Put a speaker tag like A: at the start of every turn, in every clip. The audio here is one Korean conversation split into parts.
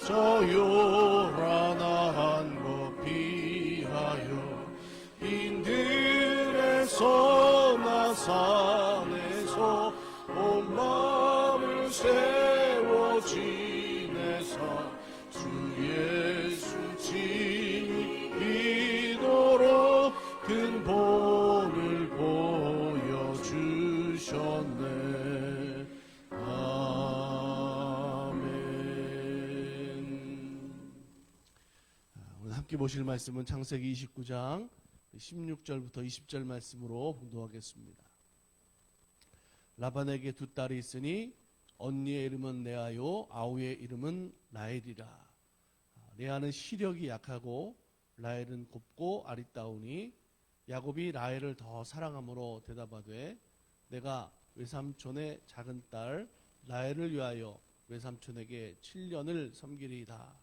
A: 저 요란한 곳 피하여 인들에서 나산에서 온 마음을 세워 지내사 주 예수 진리도록 근본을 보여주셨네. 오늘 함께 보실 말씀은 창세기 29장 16절부터 20절 말씀으로 봉독하겠습니다. 라반에게 두 딸이 있으니 언니의 이름은 레아요 아우의 이름은 라헬이라. 레아는 시력이 약하고 라헬은 곱고 아리따우니 야곱이 라헬을 더 사랑함으로 대답하되 내가 외삼촌의 작은 딸 라헬을 위하여 외삼촌에게 7년을 섬기리이다.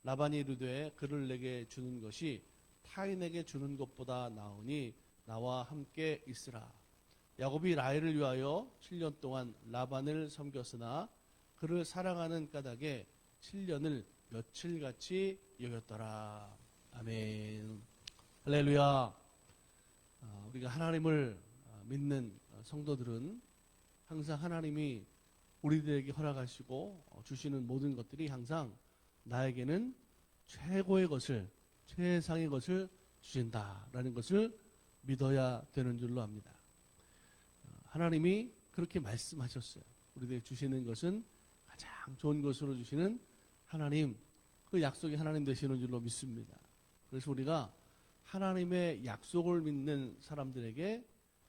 A: 라반이 이르되 그를 내게 주는 것이 타인에게 주는 것보다 나으니 나와 함께 있으라. 야곱이 라헬을 위하여 7년 동안 라반을 섬겼으나 그를 사랑하는 까닭에 7년을 며칠같이 여겼더라. 아멘. 할렐루야. 우리가 하나님을 믿는 성도들은 항상 하나님이 우리들에게 허락하시고 주시는 모든 것들이 항상 나에게는 최고의 것을, 최상의 것을 주신다라는 것을 믿어야 되는 줄로 압니다. 하나님이 그렇게 말씀하셨어요. 우리들에게 주시는 것은 가장 좋은 것으로 주시는 하나님, 그 약속이 하나님 되시는 줄로 믿습니다. 그래서 우리가 하나님의 약속을 믿는 사람들에게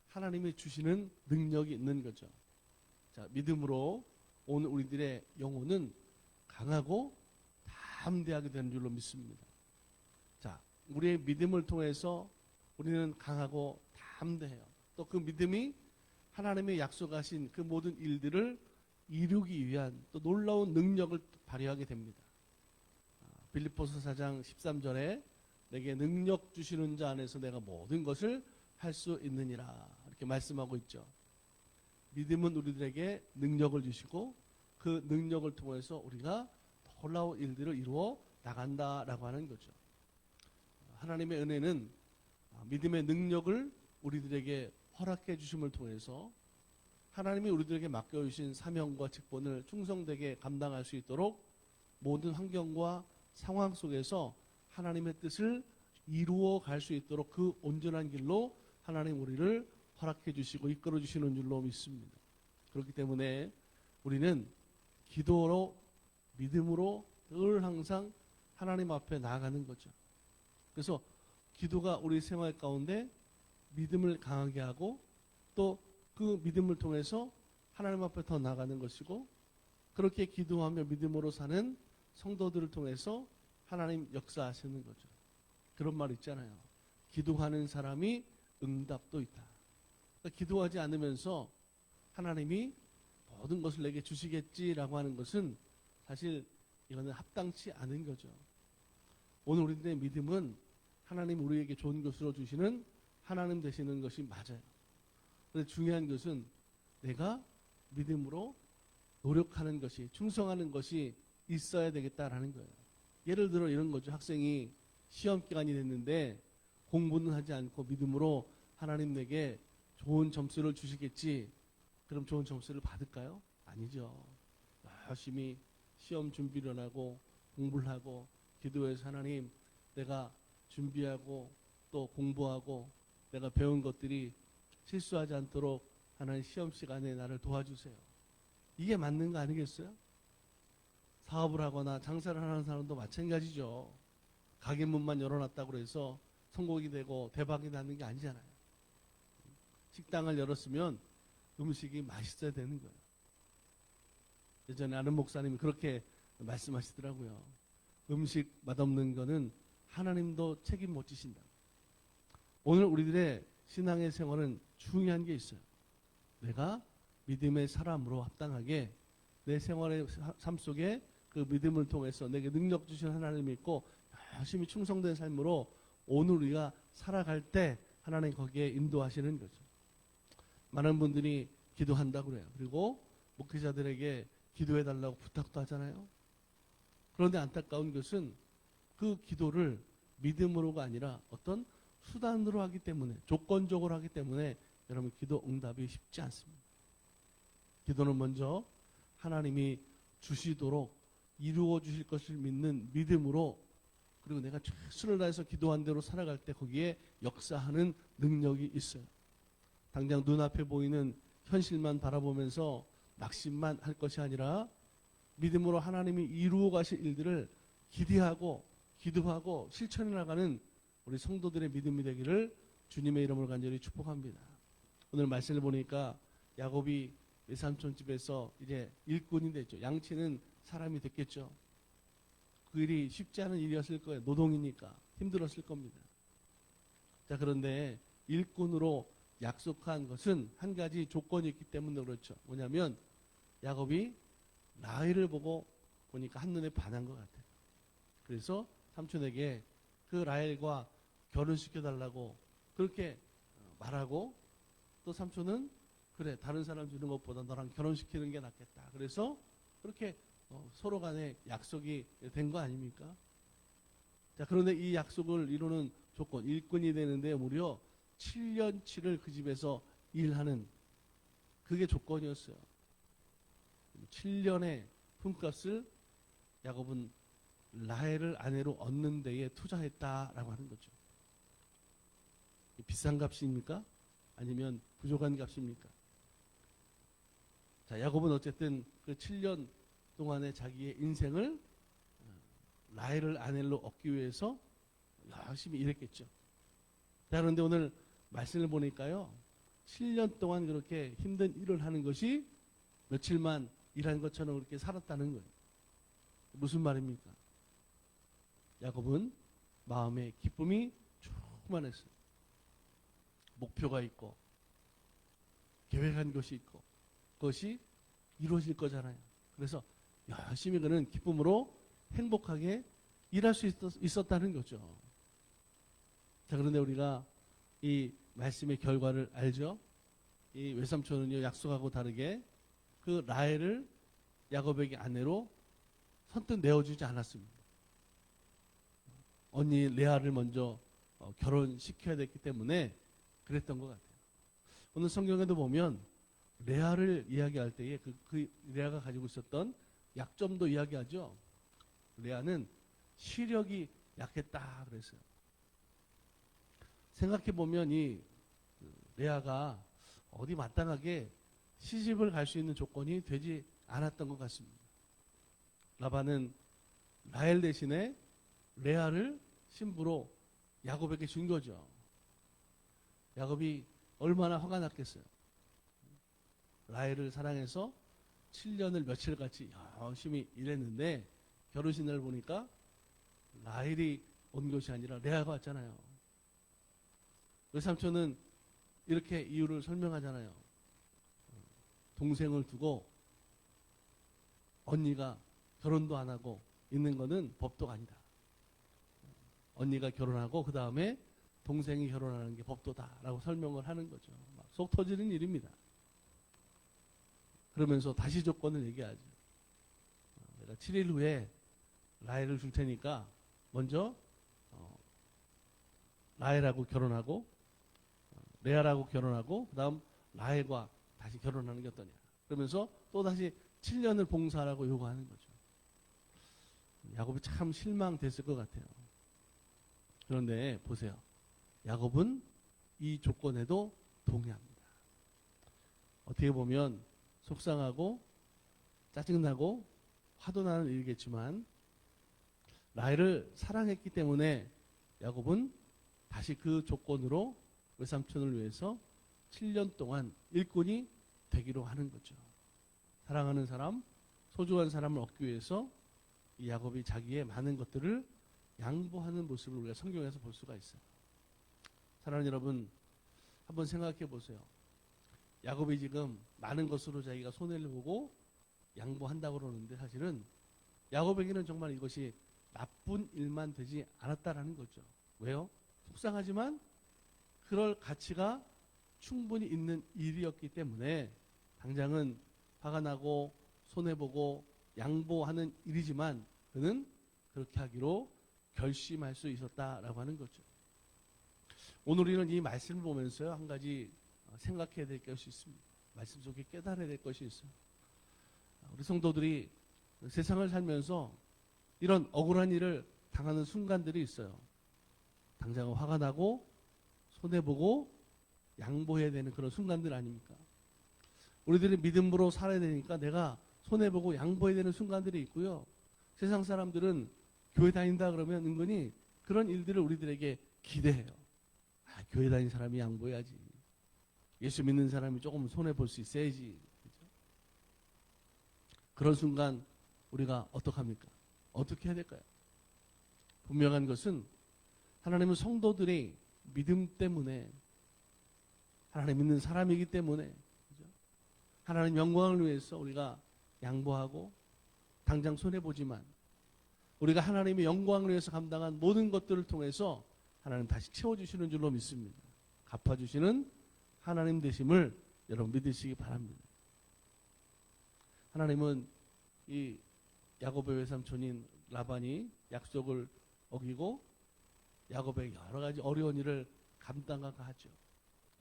A: 하나님이 주시는 능력이 있는 거죠. 자, 믿음으로 오늘 우리들의 영혼은 강하고 담대하게 되는 줄로 믿습니다. 자, 우리의 믿음을 통해서 우리는 강하고 담대해요. 또 그 믿음이 하나님의 약속하신 그 모든 일들을 이루기 위한 또 놀라운 능력을 발휘하게 됩니다. 빌립보서 4장 13절에 내게 능력 주시는 자 안에서 내가 모든 것을 할 수 있느니라 이렇게 말씀하고 있죠. 믿음은 우리들에게 능력을 주시고 그 능력을 통해서 우리가 놀라운 일들을 이루어 나간다라고 하는 거죠. 하나님의 은혜는 믿음의 능력을 우리들에게 허락해 주심을 통해서 하나님이 우리들에게 맡겨주신 사명과 직분을 충성되게 감당할 수 있도록 모든 환경과 상황 속에서 하나님의 뜻을 이루어 갈 수 있도록 그 온전한 길로 하나님 우리를 허락해 주시고 이끌어 주시는 줄로 믿습니다. 그렇기 때문에 우리는 기도로 믿음으로 늘 항상 하나님 앞에 나아가는 거죠. 그래서 기도가 우리 생활 가운데 믿음을 강하게 하고 또 그 믿음을 통해서 하나님 앞에 더 나아가는 것이고 그렇게 기도하며 믿음으로 사는 성도들을 통해서 하나님 역사하시는 거죠. 그런 말 있잖아요. 기도하는 사람이 응답도 있다. 그러니까 기도하지 않으면서 하나님이 모든 것을 내게 주시겠지라고 하는 것은 사실 이거는 합당치 않은 거죠. 오늘 우리들의 믿음은 하나님 우리에게 좋은 것으로 주시는 하나님 되시는 것이 맞아요. 그런데 중요한 것은 내가 믿음으로 노력하는 것이, 충성하는 것이 있어야 되겠다라는 거예요. 예를 들어 이런 거죠. 학생이 시험 기간이 됐는데 공부는 하지 않고 믿음으로 하나님 내게 좋은 점수를 주시겠지. 그럼 좋은 점수를 받을까요? 아니죠. 열심히 시험 준비를 하고 공부를 하고 기도해서 하나님 내가 준비하고 또 공부하고 내가 배운 것들이 실수하지 않도록 하나님 시험 시간에 나를 도와주세요. 이게 맞는 거 아니겠어요? 사업을 하거나 장사를 하는 사람도 마찬가지죠. 가게 문만 열어놨다고 해서 성공이 되고 대박이 나는 게 아니잖아요. 식당을 열었으면 음식이 맛있어야 되는 거예요. 예전에 아는 목사님이 그렇게 말씀하시더라고요. 음식 맛없는 거는 하나님도 책임 못 지신다. 오늘 우리들의 신앙의 생활은 중요한 게 있어요. 내가 믿음의 사람으로 합당하게 내 생활의 삶 속에 그 믿음을 통해서 내게 능력 주신 하나님을 믿고 열심히 충성된 삶으로 오늘 우리가 살아갈 때 하나님 거기에 인도하시는 거죠. 많은 분들이 기도한다고 그래요. 그리고 목회자들에게 기도해달라고 부탁도 하잖아요. 그런데 안타까운 것은 그 기도를 믿음으로가 아니라 어떤 수단으로 하기 때문에, 조건적으로 하기 때문에 여러분 기도 응답이 쉽지 않습니다. 기도는 먼저 하나님이 주시도록 이루어 주실 것을 믿는 믿음으로, 그리고 내가 최선을 다해서 기도한 대로 살아갈 때 거기에 역사하는 능력이 있어요. 당장 눈앞에 보이는 현실만 바라보면서 낙심만 할 것이 아니라 믿음으로 하나님이 이루어 가실 일들을 기대하고 기도하고 실천해 나가는 우리 성도들의 믿음이 되기를 주님의 이름으로 간절히 축복합니다. 오늘 말씀을 보니까 야곱이 외삼촌 집에서 이제 일꾼이 됐죠. 양치는 사람이 됐겠죠. 그 일이 쉽지 않은 일이었을 거예요. 노동이니까 힘들었을 겁니다. 자, 그런데 일꾼으로 약속한 것은 한 가지 조건이 있기 때문에 그렇죠. 뭐냐면 야곱이 라헬을 보고 보니까 한눈에 반한 것 같아요. 그래서 삼촌에게 그 라헬과 결혼시켜달라고 그렇게 말하고, 또 삼촌은 그래, 다른 사람 주는 것보다 너랑 결혼시키는 게 낫겠다. 그래서 그렇게 서로 간에 약속이 된 거 아닙니까? 자, 그런데 이 약속을 이루는 조건, 일꾼이 되는데 무려 7년치를 그 집에서 일하는, 그게 조건이었어요. 7년의 품값을 야곱은 라헬을 아내로 얻는 데에 투자했다라고 하는 거죠. 비싼 값입니까? 아니면 부족한 값입니까? 자, 야곱은 어쨌든 그 7년 동안의 자기의 인생을 라헬을 아내로 얻기 위해서 열심히 일했겠죠. 자, 그런데 오늘 말씀을 보니까요, 7년 동안 그렇게 힘든 일을 하는 것이 며칠만 일한 것처럼 그렇게 살았다는 거예요. 무슨 말입니까? 야곱은 마음에 기쁨이 충만했어요. 목표가 있고 계획한 것이 있고 그것이 이루어질 거잖아요. 그래서 열심히 그는 기쁨으로 행복하게 일할 수 있었다는 거죠. 자, 그런데 우리가 이 말씀의 결과를 알죠? 이 외삼촌은요, 약속하고 다르게 그 라헬을 야곱에게 아내로 선뜻 내어주지 않았습니다. 언니 레아를 먼저 결혼시켜야 됐기 때문에 그랬던 것 같아요. 오늘 성경에도 보면 레아를 이야기할 때에 그 레아가 가지고 있었던 약점도 이야기하죠. 레아는 시력이 약했다 그랬어요. 생각해보면 이 레아가 어디 마땅하게 시집을 갈 수 있는 조건이 되지 않았던 것 같습니다. 라반은 라헬 대신에 레아를 신부로 야곱에게 준 거죠. 야곱이 얼마나 화가 났겠어요. 라헬을 사랑해서 7년을 며칠같이 열심히 일했는데 결혼식 날 보니까 라헬이 온 것이 아니라 레아가 왔잖아요. 외삼촌은 이렇게 이유를 설명하잖아요. 동생을 두고 언니가 결혼도 안 하고 있는 거는 법도가 아니다. 언니가 결혼하고 그 다음에 동생이 결혼하는 게 법도다라고 설명을 하는 거죠. 막 속 터지는 일입니다. 그러면서 다시 조건을 얘기하죠. 내가 7일 후에 라헬을 줄 테니까 먼저 라헬하고 결혼하고 레아라고 결혼하고 그 다음 라헬과 다시 결혼하는 게 어떠냐. 그러면서 또 다시 7년을 봉사하라고 요구하는 거죠. 야곱이 참 실망됐을 것 같아요. 그런데 보세요. 야곱은 이 조건에도 동의합니다. 어떻게 보면 속상하고 짜증나고 화도 나는 일이겠지만 라헬을 사랑했기 때문에 야곱은 다시 그 조건으로 외삼촌을 위해서 7년 동안 일꾼이 되기로 하는 거죠. 사랑하는 사람, 소중한 사람을 얻기 위해서 이 야곱이 자기의 많은 것들을 양보하는 모습을 우리가 성경에서 볼 수가 있어요. 사랑하는 여러분, 한번 생각해 보세요. 야곱이 지금 많은 것으로 자기가 손해를 보고 양보한다고 그러는데 사실은 야곱에게는 정말 이것이 나쁜 일만 되지 않았다라는 거죠. 왜요? 속상하지만 그럴 가치가 충분히 있는 일이었기 때문에 당장은 화가 나고 손해보고 양보하는 일이지만 그는 그렇게 하기로 결심할 수 있었다라고 하는 거죠. 오늘 우리는 이 말씀을 보면서 한 가지 생각해야 될 것이 있습니다. 말씀 속에 깨달아야 될 것이 있어요. 우리 성도들이 세상을 살면서 이런 억울한 일을 당하는 순간들이 있어요. 당장 화가 나고 손해보고 양보해야 되는 그런 순간들 아닙니까? 우리들이 믿음으로 살아야 되니까 내가 손해보고 양보해야 되는 순간들이 있고요. 세상 사람들은 교회 다닌다 그러면 은근히 그런 일들을 우리들에게 기대해요. 아, 교회 다니는 사람이 양보해야지. 예수 믿는 사람이 조금 손해볼 수 있어야지. 그렇죠? 그런 순간 우리가 어떡합니까? 어떻게 해야 될까요? 분명한 것은 하나님은 성도들이 믿음 때문에 하나님 믿는 사람이기 때문에 그렇죠? 하나님 영광을 위해서 우리가 양보하고 당장 손해보지만 우리가 하나님의 영광을 위해서 감당한 모든 것들을 통해서 하나님 다시 채워주시는 줄로 믿습니다. 갚아주시는 하나님 되심을 여러분 믿으시기 바랍니다. 하나님은 이 야곱의 외삼촌인 라반이 약속을 어기고 야곱의 여러 가지 어려운 일을 감당하게 하죠.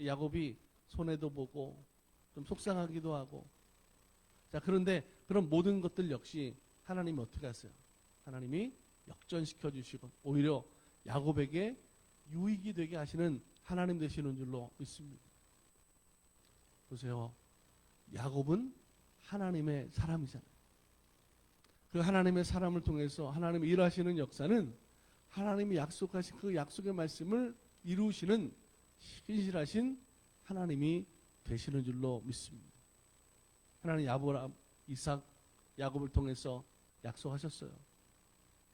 A: 야곱이 손해도 보고 좀 속상하기도 하고 자 그런데 그런 모든 것들 역시 하나님이 어떻게 하세요? 하나님이 역전시켜 주시고 오히려 야곱에게 유익이 되게 하시는 하나님 되시는 줄로 믿습니다. 보세요. 야곱은 하나님의 사람이잖아요. 그 하나님의 사람을 통해서 하나님이 일하시는 역사는 하나님이 약속하신 그 약속의 말씀을 이루시는 신실하신 하나님이 되시는 줄로 믿습니다. 하나님 아브라함, 이삭, 야곱을 통해서 약속하셨어요.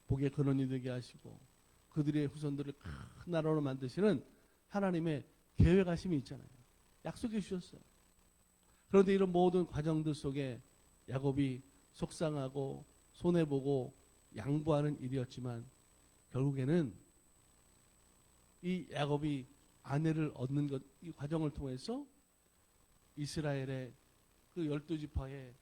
A: 복의 근원이 되게 하시고 그들의 후손들을 큰 나라로 만드시는 하나님의 계획하심이 있잖아요. 약속해 주셨어요. 그런데 이런 모든 과정들 속에 야곱이 속상하고 손해보고 양보하는 일이었지만 결국에는 이 야곱이 아내를 얻는 것, 이 과정을 통해서 이스라엘의 그 12지파의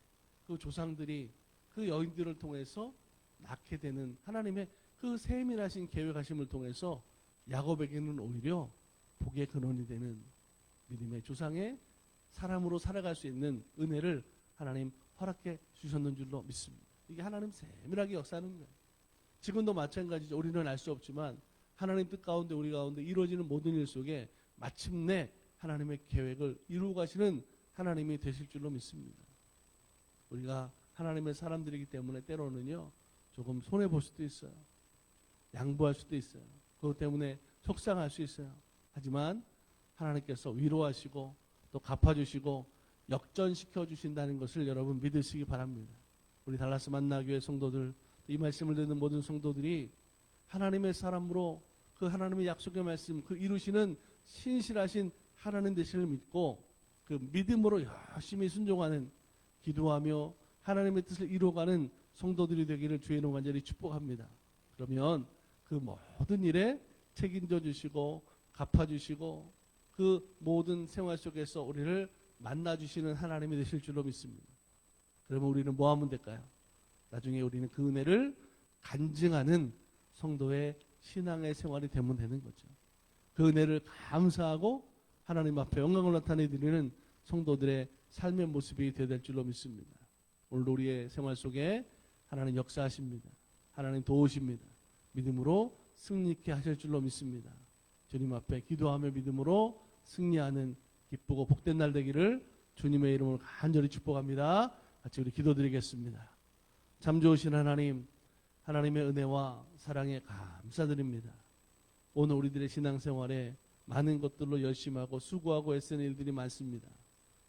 A: 그 조상들이 그 여인들을 통해서 낳게 되는 하나님의 그 세밀하신 계획하심을 통해서 야곱에게는 오히려 복의 근원이 되는 믿음의 조상의 사람으로 살아갈 수 있는 은혜를 하나님 허락해 주셨는 줄로 믿습니다. 이게 하나님 세밀하게 역사하는 거예요. 지금도 마찬가지죠. 우리는 알 수 없지만 하나님 뜻 가운데 우리 가운데 이루어지는 모든 일 속에 마침내 하나님의 계획을 이루어 가시는 하나님이 되실 줄로 믿습니다. 우리가 하나님의 사람들이기 때문에 때로는요 조금 손해볼 수도 있어요. 양보할 수도 있어요. 그것 때문에 속상할 수 있어요. 하지만 하나님께서 위로하시고 또 갚아주시고 역전시켜 주신다는 것을 여러분 믿으시기 바랍니다. 우리 달라스 만나교회 성도들, 이 말씀을 듣는 모든 성도들이 하나님의 사람으로 그 하나님의 약속의 말씀, 그 이루시는 신실하신 하나님 되심을 믿고 그 믿음으로 열심히 순종하는, 기도하며 하나님의 뜻을 이루어가는 성도들이 되기를 주의 이름으로 간절히 축복합니다. 그러면 그 모든 일에 책임져 주시고 갚아주시고 그 모든 생활 속에서 우리를 만나주시는 하나님이 되실 줄로 믿습니다. 그러면 우리는 뭐 하면 될까요? 나중에 우리는 그 은혜를 간증하는 성도의 신앙의 생활이 되면 되는 거죠. 그 은혜를 감사하고 하나님 앞에 영광을 나타내드리는 성도들의 삶의 모습이 되어야 될 줄로 믿습니다. 오늘 우리의 생활 속에 하나님 역사하십니다. 하나님 도우십니다. 믿음으로 승리케 하실 줄로 믿습니다. 주님 앞에 기도하며 믿음으로 승리하는 기쁘고 복된 날 되기를 주님의 이름으로 간절히 축복합니다. 같이 우리 기도드리겠습니다. 참 좋으신 하나님, 하나님의 은혜와 사랑에 감사드립니다. 오늘 우리들의 신앙생활에 많은 것들로 열심히 하고 수고하고 애쓰는 일들이 많습니다.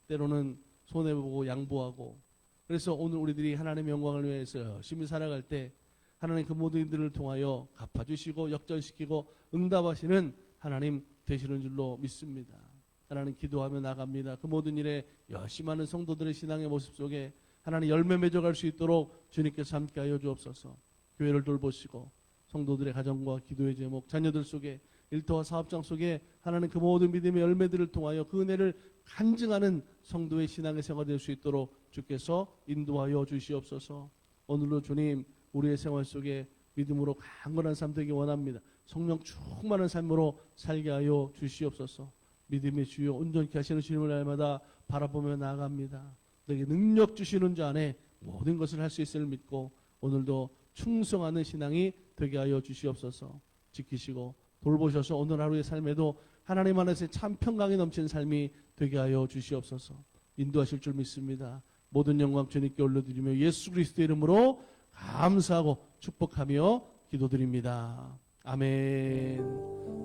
A: 때로는 손해보고 양보하고, 그래서 오늘 우리들이 하나님의 영광을 위해서 열심히 살아갈 때 하나님 그 모든 일들을 통하여 갚아주시고 역전시키고 응답하시는 하나님 되시는 줄로 믿습니다. 하나님 기도하며 나갑니다. 그 모든 일에 열심히 하는 성도들의 신앙의 모습 속에 하나님 열매 맺어갈 수 있도록 주님께서 함께하여 주옵소서. 교회를 돌보시고 성도들의 가정과 기도의 제목, 자녀들 속에 일터와 사업장 속에 하나님 그 모든 믿음의 열매들을 통하여 그 은혜를 간증하는 성도의 신앙의 생활이 될 수 있도록 주께서 인도하여 주시옵소서. 오늘도 주님 우리의 생활 속에 믿음으로 강건한 삶 되기 원합니다. 성령 충만한 삶으로 살게 하여 주시옵소서. 믿음의 주여 온전케 하시는 주님을 날마다 바라보며 나아갑니다. 내게 능력 주시는 자 안에 모든 것을 할 수 있음을 믿고 오늘도 충성하는 신앙이 되게 하여 주시옵소서. 지키시고 돌보셔서 오늘 하루의 삶에도 하나님 안에서 참 평강이 넘치는 삶이 되게 하여 주시옵소서. 인도하실 줄 믿습니다. 모든 영광 주님께 올려드리며 예수 그리스도의 이름으로 감사하고 축복하며 기도드립니다. 아멘.